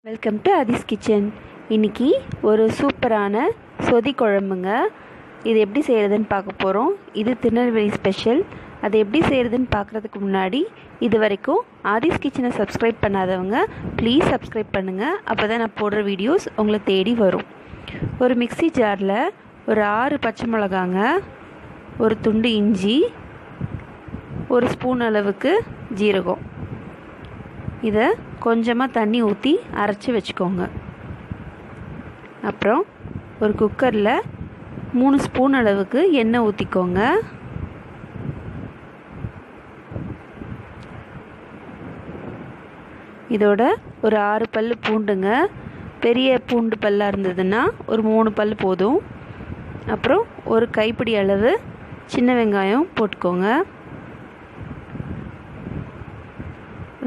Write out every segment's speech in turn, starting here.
Welcome to அதிஸ் kitchen. இன்றைக்கி ஒரு சூப்பரான சொதி குழம்புங்க. இது எப்படி செய்கிறதுன்னு பார்க்க போகிறோம். இது திருநெல்வேலி ஸ்பெஷல். அது எப்படி செய்கிறதுன்னு பார்க்குறதுக்கு முன்னாடி இது வரைக்கும் ஆதிஸ் கிச்சனை சப்ஸ்கிரைப் பண்ணாதவங்க ப்ளீஸ் சப்ஸ்கிரைப் பண்ணுங்கள். அப்போ தான் நான் போடுற வீடியோஸ் உங்களை தேடி வரும். ஒரு மிக்ஸி ஜாரில் ஒரு 6 பச்சை மிளகாங்க, ஒரு துண்டு இஞ்சி, ஒரு ஸ்பூன் அளவுக்கு ஜீரகம், இதை கொஞ்சமாக தண்ணி ஊற்றி அரைச்சி வச்சுக்கோங்க. அப்புறம் ஒரு குக்கரில் 3 ஸ்பூன் அளவுக்கு எண்ணெய் ஊற்றிக்கோங்க. இதோட ஒரு 6 பல் பூண்டுங்க, பெரிய பூண்டு பல்லாக இருந்ததுன்னா ஒரு 3 பல் போதும். அப்புறம் ஒரு கைப்பிடி அளவு சின்ன வெங்காயம் போட்டுக்கோங்க.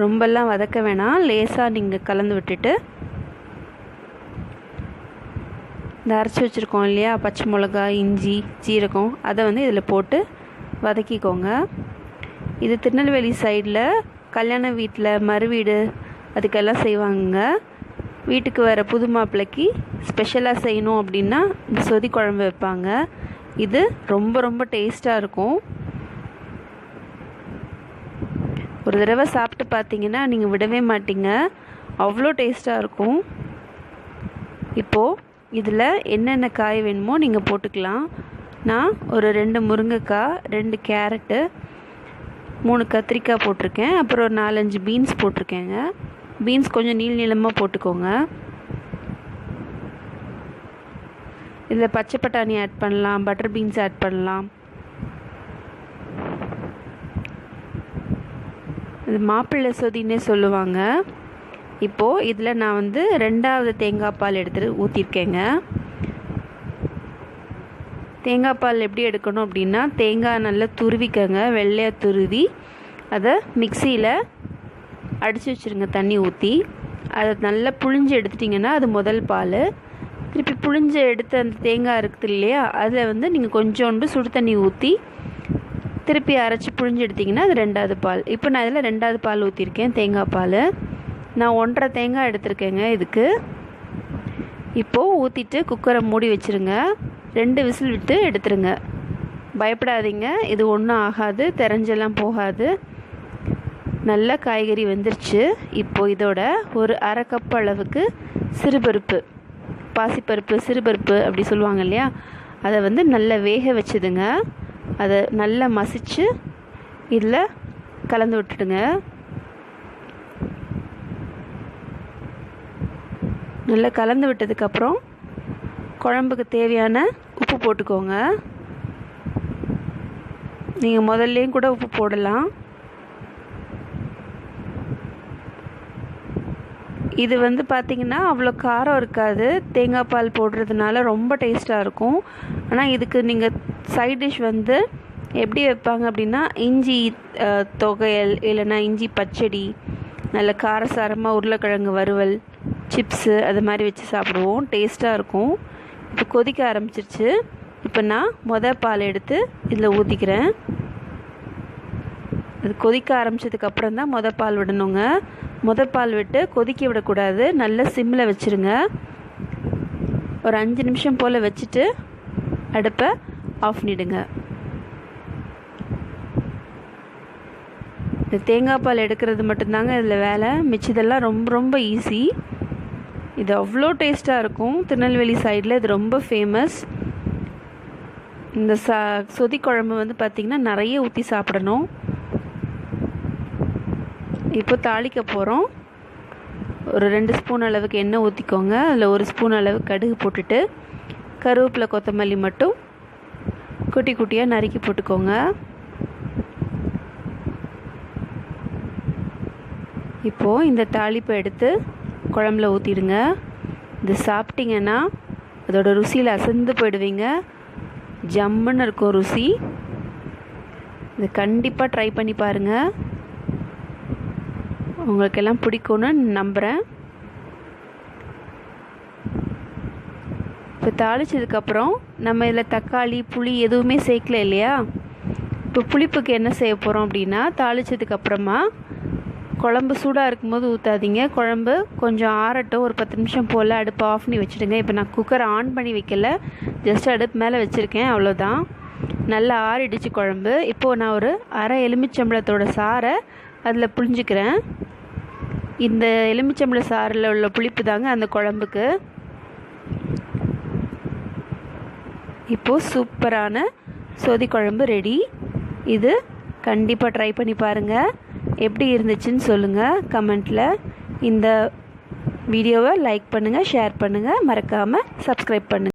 ரொம்பலாம் வதக்க வேணாம், லேசாக நீங்கள் கலந்து விட்டுட்டு இந்த அரைச்சி வச்சுருக்கோம் இல்லையா பச்சை மிளகா, இஞ்சி, ஜீரகம், அதை இதில் போட்டு வதக்கிக்கோங்க. இது திருநெல்வேலி சைடில் கல்யாண வீட்டில் மறுவீடு அதுக்கெல்லாம் செய்வாங்க. வீட்டுக்கு வர புது மாப்பிள்ளைக்கு ஸ்பெஷலாக செய்யணும் அப்படின்னா இந்த சொதி குழம்பு வைப்பாங்க. இது ரொம்ப ரொம்ப டேஸ்ட்டாக இருக்கும். ஒரு தடவை சாப்பிட்டு பார்த்தீங்கன்னா நீங்கள் விடவே மாட்டீங்க, அவ்வளோ டேஸ்ட்டாக இருக்கும். இப்போது இதில் என்னென்ன காய் வேணுமோ நீங்கள் போட்டுக்கலாம். நான் ஒரு 2 முருங்கைக்காய், 2 கேரட்டு, 3 கத்திரிக்காய் போட்டிருக்கேன். அப்புறம் ஒரு 4-5 பீன்ஸ் போட்டிருக்கேங்க. பீன்ஸ் கொஞ்சம் நீளமாக போட்டுக்கோங்க. இதில் பச்சை பட்டாணி ஆட் பண்ணலாம், பட்டர் பீன்ஸ் ஆட் பண்ணலாம். இது மாப்பிள்ளை சொதின்னே சொல்லுவாங்க. இப்போது இதில் நான் 2வது தேங்காய் பால் எடுத்துகிட்டு ஊற்றிருக்கேங்க. தேங்காய் பால் எப்படி எடுக்கணும் அப்படின்னா, தேங்காய் நல்லா துருவிக்கங்க, வெள்ளையாக துருவி அதை மிக்சியில் அடித்து வச்சுருங்க தண்ணி ஊற்றி. அதை நல்லா புழிஞ்சு எடுத்துட்டிங்கன்னா அது முதல் பால். திருப்பி புழிஞ்சு எடுத்த அந்த தேங்காய் இருக்குது இல்லையா, அதில் நீங்கள் கொஞ்சோண்டு சுடு தண்ணி ஊற்றி திருப்பி அரைச்சி புழிஞ்சு எடுத்திங்கன்னா அது 2வது பால். இப்போ நான் இதில் 2வது பால் ஊற்றிருக்கேன், தேங்காய் பால். நான் 1.5 தேங்காய் எடுத்திருக்கேங்க இதுக்கு. இப்போது ஊற்றிட்டு குக்கரை மூடி வச்சுருங்க. 2 விசில் விட்டு எடுத்துருங்க. பயப்படாதீங்க, இது ஒன்றும் ஆகாது, தெரிஞ்செல்லாம் போகாது. நல்ல காய்கறி வெந்துருச்சு. இப்போது இதோட ஒரு 1/2 கப் அளவுக்கு சிறுபருப்பு, பாசிப்பருப்பு, சிறுபருப்பு அப்படி சொல்லுவாங்க இல்லையா, அதை நல்லா வேக வச்சுதுங்க. அதை நல்லா மசிச்சு இதில் கலந்து விட்டுடுங்க. நல்லா கலந்து விட்டதுக்கப்புறம் குழம்புக்கு தேவையான உப்பு போட்டுக்கோங்க. நீங்கள் முதல்லையும் கூட உப்பு போடலாம். இது பார்த்திங்கன்னா அவ்வளோ காரம் இருக்காது, தேங்காய் பால் போடுறதுனால ரொம்ப டேஸ்ட்டாக இருக்கும். ஆனால் இதுக்கு நீங்கள் சைட் டிஷ் எப்படி வைப்பாங்க அப்படின்னா, இஞ்சி தொகையல், இல்லைன்னா இஞ்சி பச்சடி, நல்ல காரசாரமாக உருளைக்கிழங்கு வறுவல், சிப்ஸு அது மாதிரி வச்சு சாப்பிடுவோம், டேஸ்ட்டாக இருக்கும். இப்போ கொதிக்க ஆரம்பிச்சிருச்சு. இப்போ நான் பால் எடுத்து இதில் ஊற்றிக்கிறேன். அது கொதிக்க ஆரம்பித்ததுக்கப்புறம் தான் பால் விடணுங்க. பால் விட்டு கொதிக்க விடக்கூடாது, நல்ல சிம்மில் வச்சுருங்க. ஒரு 5 நிமிஷம் போல் வச்சுட்டு அடுப்பை ஆஃப் பண்ணிடுங்க. இந்த தேங்காய் பால் எடுக்கிறது மட்டும்தாங்க இதில் வேலை, மிச்சதெல்லாம் ரொம்ப ரொம்ப ஈஸி. இது அவ்வளோ டேஸ்ட்டாக இருக்கும். திருநெல்வேலி சைடில் இது ரொம்ப ஃபேமஸ். இந்த சொதி குழம்பு பார்த்திங்கன்னா நிறைய ஊற்றி சாப்பிடணும். இப்போ தாளிக்க போகிறோம். ஒரு 2 ஸ்பூன் அளவுக்கு எண்ணெய் ஊற்றிக்கோங்க. அதில் 1 ஸ்பூன் அளவு கடுகு போட்டுட்டு கருவேப்பிலை, கொத்தமல்லி மட்டும் குட்டி குட்டியாக நறுக்கி போட்டுக்கோங்க. இப்போது இந்த தாளிப்பை எடுத்து குழம்புல ஊற்றிடுங்க. இது சாப்பிட்டிங்கன்னா அதோட ருசியில் அசந்து போயிடுவீங்க. ஜம்முன்னு இருக்கும் ருசி. இது கண்டிப்பாக ட்ரை பண்ணி பாருங்கள், உங்களுக்கெல்லாம் பிடிக்கும்னு நம்புகிறேன். இப்போ தாளித்ததுக்கப்புறம் நம்ம இதில் தக்காளி, புளி எதுவுமே சேர்க்கல இல்லையா. இப்போ புளிப்புக்கு என்ன செய்ய போகிறோம் அப்படின்னா, தாளித்ததுக்கப்புறமா குழம்பு சூடாக இருக்கும்போது ஊற்றாதீங்க. குழம்பு கொஞ்சம் ஆறட்டும், ஒரு 10 நிமிஷம் போல் அடுப்பு ஆஃப் பண்ணி வச்சுடுங்க. இப்போ நான் குக்கர் ஆன் பண்ணி வைக்கல, ஜஸ்ட் அடுப்பு மேலே வச்சுருக்கேன், அவ்வளோதான். நல்லா ஆறிடுச்சு குழம்பு. இப்போது நான் ஒரு அரை எலுமிச்சம்பழத்தோட சாறை அதில் புழிஞ்சிக்கிறேன். இந்த எலுமிச்சம்பழ சாறில் உள்ள புளிப்பு தாங்க அந்த குழம்புக்கு. இப்போது சூப்பரான சொதி குழம்பு ரெடி. இது கண்டிப்பாக ட்ரை பண்ணி பாருங்கள். எப்படி இருந்துச்சுன்னு சொல்லுங்கள் கமெண்ட்டில். இந்த வீடியோவை லைக் பண்ணுங்கள், ஷேர் பண்ணுங்கள், மறக்காமல் சப்ஸ்கிரைப் பண்ணுங்கள்.